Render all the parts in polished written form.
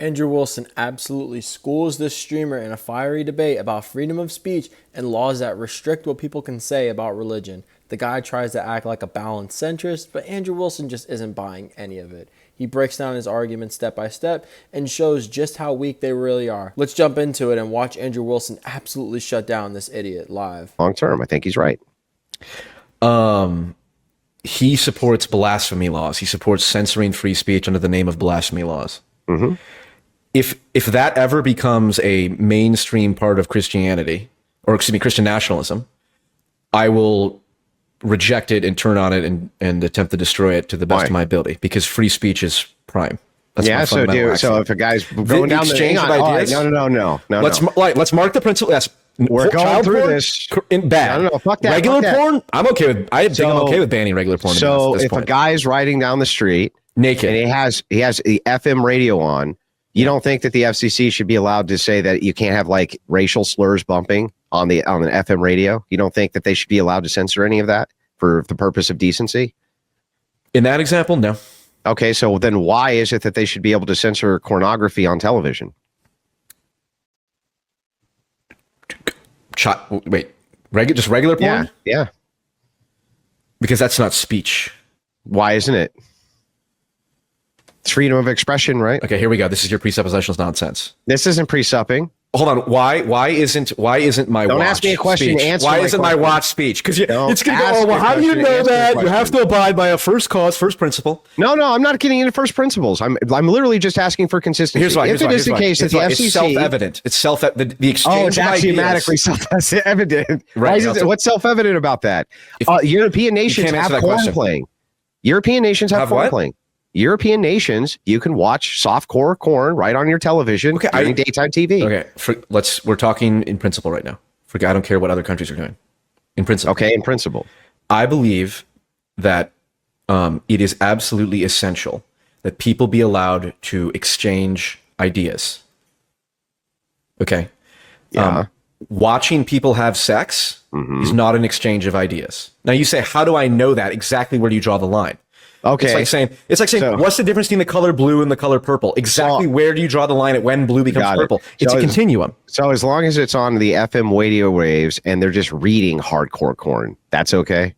Andrew Wilson absolutely schools this streamer in a fiery debate about freedom of speech and laws that restrict what people can say about religion. The guy tries to act like a balanced centrist, but Andrew Wilson just isn't buying any of it. He breaks down his arguments step by step and shows just how weak they really are. Let's jump into it and watch Andrew Wilson absolutely shut down this idiot live. Long term, I think he's right. He supports blasphemy laws. He supports censoring free speech under the name of blasphemy laws. Mm-hmm. If that ever becomes a mainstream part of Christianity, or excuse me, Christian nationalism, I will reject it and turn on it and attempt to destroy it to the best of my ability, because free speech is prime. That's yeah. So if a guy's going down the exchange of ideas, no. Let's mark the principle. Yes, we're going through this in bad. No, fuck that. Regular fuck porn, I'm okay with. I think I'm okay with banning regular porn. So if a guy's riding down the street naked and he has the FM radio on, you don't think that the FCC should be allowed to say that you can't have like racial slurs bumping on an FM radio? You don't think that they should be allowed to censor any of that for the purpose of decency? In that example, no. Okay, so then why is it that they should be able to censor pornography on television? Wait, just regular porn? Yeah. Because that's not speech. Why isn't it? It's freedom of expression, right? Okay, here we go. This is your presuppositional nonsense. This isn't presupping. Hold on. Why isn't my Don't watch ask me a question. Speech? Answer why my isn't question. my watch speech? Because it's going to go, ask well, a how do you question, know answer a that? You question. have to abide by a first principle. No, I'm not getting into first principles. I'm literally just asking for consistency. Here's why. If it is the case that the FCC... It's self-evident. It's the exchange it's axiomatically self-evident. Right. What's self-evident about that? European nations have porn playing. European nations have porn playing. European nations, you can watch softcore porn right on your television during daytime TV. Okay, we're talking in principle right now. I don't care what other countries are doing. In principle. Okay, in principle. I believe that it is absolutely essential that people be allowed to exchange ideas. Okay? Yeah. Watching people have sex is not an exchange of ideas. Now you say, how do I know that? Exactly where do you draw the line? Okay. It's like saying, what's the difference between the color blue and the color purple? Exactly where do you draw the line at when blue becomes purple? It's a continuum. So as long as it's on the FM radio waves and they're just reading hardcore porn, that's okay?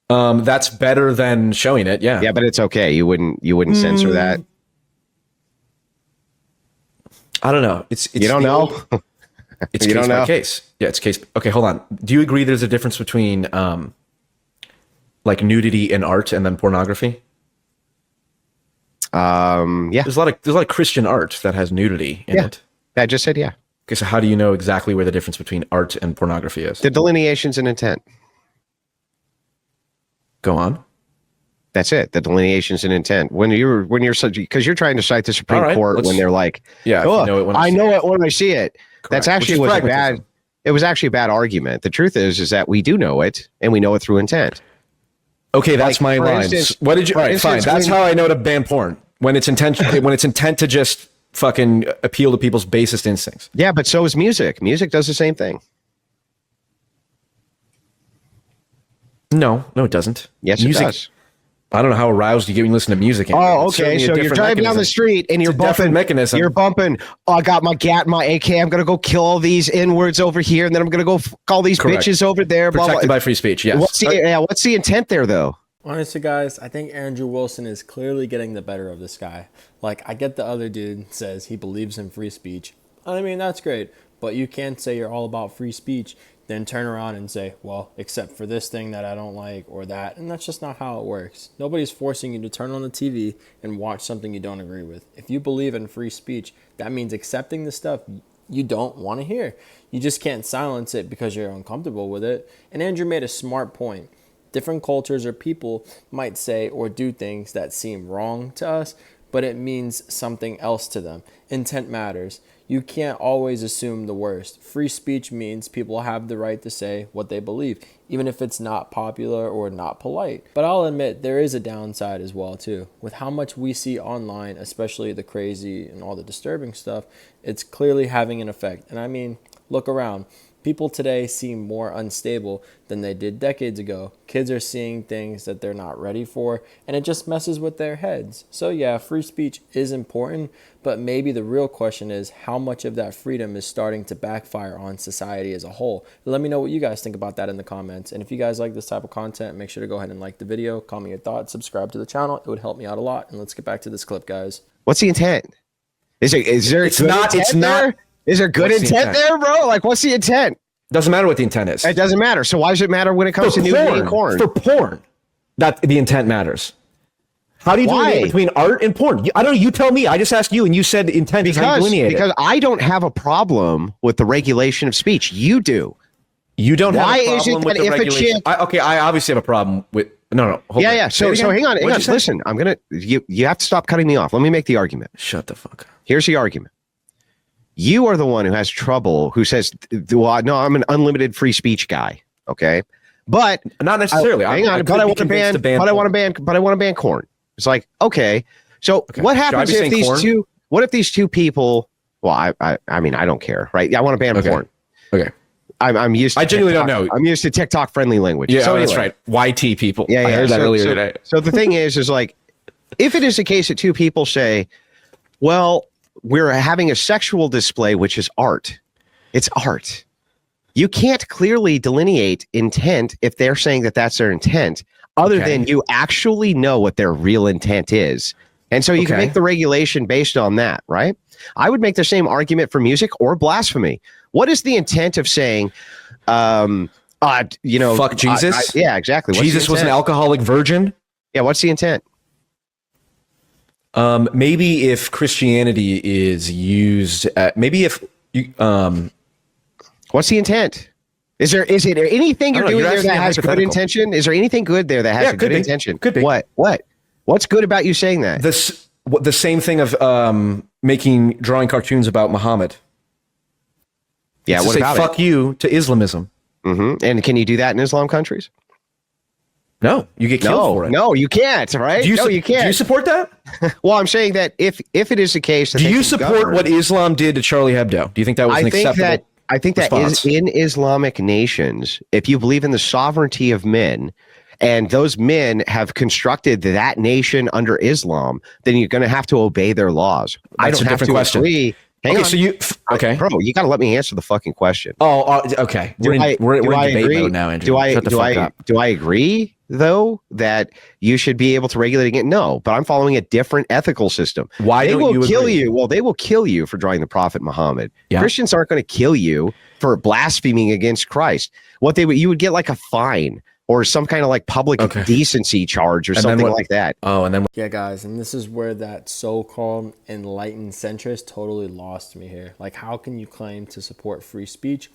That's better than showing it, yeah. Yeah, but it's okay. You wouldn't censor that? I don't know. You don't know? It's case by case. Yeah, it's case. Okay, hold on. Do you agree there's a difference between like nudity in art and then pornography? Yeah. There's a lot of Christian art that has nudity in it. I just said yeah. Okay, so how do you know exactly where the difference between art and pornography is? The delineations and intent. Go on. That's it. The delineations and intent. When you're because you're trying to cite the Supreme Court when they're like, I know it when I see it. Correct. That's actually was a bad. It was actually a bad argument. The truth is that we do know it, and we know it through intent. Okay, that's my line. What did you? Fine. That's how I know to ban porn when it's intent. When it's intent to just fucking appeal to people's basest instincts. Yeah, but so is music. Music does the same thing. No, it doesn't. Yes, it does. I don't know how aroused you get when you listen to music. Oh, okay. So you're driving down the street and you're bumping. Mechanism. You're bumping. Oh, I got my GAT, my AK. I'm gonna go kill all these N-words over here, and then I'm gonna go call these bitches over there. Protected by free speech. Yes. What's the intent there, though? Honestly, guys, I think Andrew Wilson is clearly getting the better of this guy. Like, I get the other dude says he believes in free speech. I mean, that's great, but you can't say you're all about free speech, then turn around and say, well, except for this thing that I don't like or that. And that's just not how it works. Nobody's forcing you to turn on the TV and watch something you don't agree with. If you believe in free speech, that means accepting the stuff you don't want to hear. You just can't silence it because you're uncomfortable with it. And Andrew made a smart point. Different cultures or people might say or do things that seem wrong to us, but it means something else to them. Intent matters. You can't always assume the worst. Free speech means people have the right to say what they believe, even if it's not popular or not polite. But I'll admit there is a downside as well too. With how much we see online, especially the crazy and all the disturbing stuff, it's clearly having an effect. And I mean, look around. People today seem more unstable than they did decades ago. Kids are seeing things that they're not ready for, and it just messes with their heads. So yeah, free speech is important, but maybe the real question is how much of that freedom is starting to backfire on society as a whole. Let me know what you guys think about that in the comments. And if you guys like this type of content, make sure to go ahead and like the video, comment your thoughts, subscribe to the channel. It would help me out a lot. And let's get back to this clip, guys. What's the intent? Is there It's good not- intent it's not- there? Is there good What's the intent intent? there, bro? Like, what's the intent? Doesn't matter what the intent is. It doesn't matter. So why does it matter when it comes to nudity and corn? For porn, that the intent matters. How do you Why? delineate between art and porn? I don't know. You tell me. I just asked you, and you said the intent is how you delineate Because it. I don't have a problem with the regulation of speech. You do. You don't Why have a is it problem with that the if a regulation. chick- Okay, I obviously have a problem with. No. Hold Yeah, on. yeah. Say it So again. hang on. What'd you say? Listen, you have to stop cutting me off. Let me make the argument. Shut the fuck up. Here's the argument. You are the one who has trouble, who says, well, no, I'm an unlimited free speech guy. Okay. But Not necessarily. hang on, but I want to ban, but I want to ban corn. It's like, okay. So what happens Should I be if saying these corn? two, what if these two people, well, I mean, I don't care, right? I want to ban Okay. corn. Okay. I'm used to I genuinely TikTok. don't know. I'm used to TikTok friendly language. Yeah, So that's anyway. right. YT people. Yeah, I heard that earlier today. So the thing is like, if it is the case that two people say, well, we're having a sexual display, which is art. It's art. You can't clearly delineate intent if they're saying that that's their intent, other than you actually know what their real intent is. And so you can make the regulation based on that, right? I would make the same argument for music or blasphemy. What is the intent of saying, fuck Jesus? yeah, exactly. What's Jesus the was an intent? alcoholic virgin. Yeah, what's the intent? Maybe if Christianity is used, maybe if you, What's the intent? Is there anything you're I don't know, doing you're there asking that me a has good hypothetical. intention? Is there anything good there that has Yeah, a could good be. intention? Could be. What's good about you saying that? the same thing of drawing cartoons about Muhammad. Yeah, It's to what say about fuck you to Islamism. And can you do that in Islam countries? No, you get killed for it. No, you can't, right? You can't. Do you support that? Well, I'm saying that if it is the case that Do they you can support govern- what Islam did to Charlie Hebdo? Do you think that was an acceptable? I think that response? is in Islamic nations, if you believe in the sovereignty of men, and those men have constructed that nation under Islam, then you're going to have to obey their laws. I That's don't a have different to question. agree. Hang Okay, on. so you okay? Bro, you got to let me answer the fucking question. Oh, okay. We're in debate agree? mode now, Andrew. Do I Shut the fuck up. do I agree though that you should be able to regulate it? No, but I'm following a different ethical system. Why they don't will you kill agree? you? Well, they will kill you for drawing the Prophet Muhammad. Yeah. Christians aren't going to kill you for blaspheming against Christ. You would get like a fine or some kind of like public decency charge or something like that. Oh, and then Yeah, guys, and this is where that so-called enlightened centrist totally lost me here. Like, how can you claim to support free speech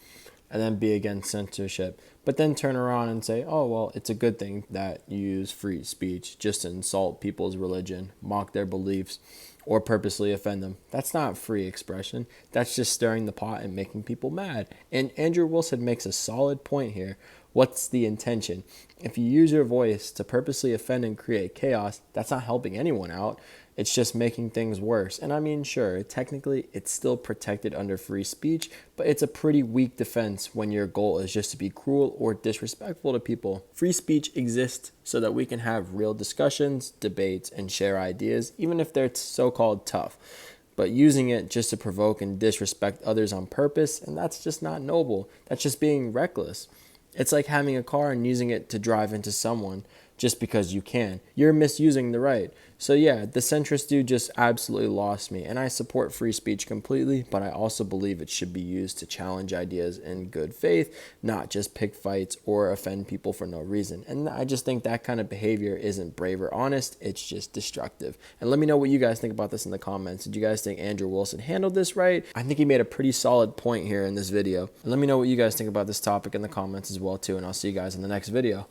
and then be against censorship, but then turn around and say, oh, well, it's a good thing that you use free speech just to insult people's religion, mock their beliefs, or purposely offend them? That's not free expression. That's just stirring the pot and making people mad. And Andrew Wilson makes a solid point here. What's the intention? If you use your voice to purposely offend and create chaos, that's not helping anyone out. It's just making things worse. And I mean, sure, technically it's still protected under free speech, but it's a pretty weak defense when your goal is just to be cruel or disrespectful to people. Free speech exists so that we can have real discussions, debates, and share ideas, even if they're so-called tough. But using it just to provoke and disrespect others on purpose, and that's just not noble. That's just being reckless. It's like having a car and using it to drive into someone just because you can. You're misusing the right. So yeah, the centrist dude just absolutely lost me. And I support free speech completely, but I also believe it should be used to challenge ideas in good faith, not just pick fights or offend people for no reason. And I just think that kind of behavior isn't brave or honest. It's just destructive. And let me know what you guys think about this in the comments. Did you guys think Andrew Wilson handled this right? I think he made a pretty solid point here in this video. And let me know what you guys think about this topic in the comments as well too. And I'll see you guys in the next video.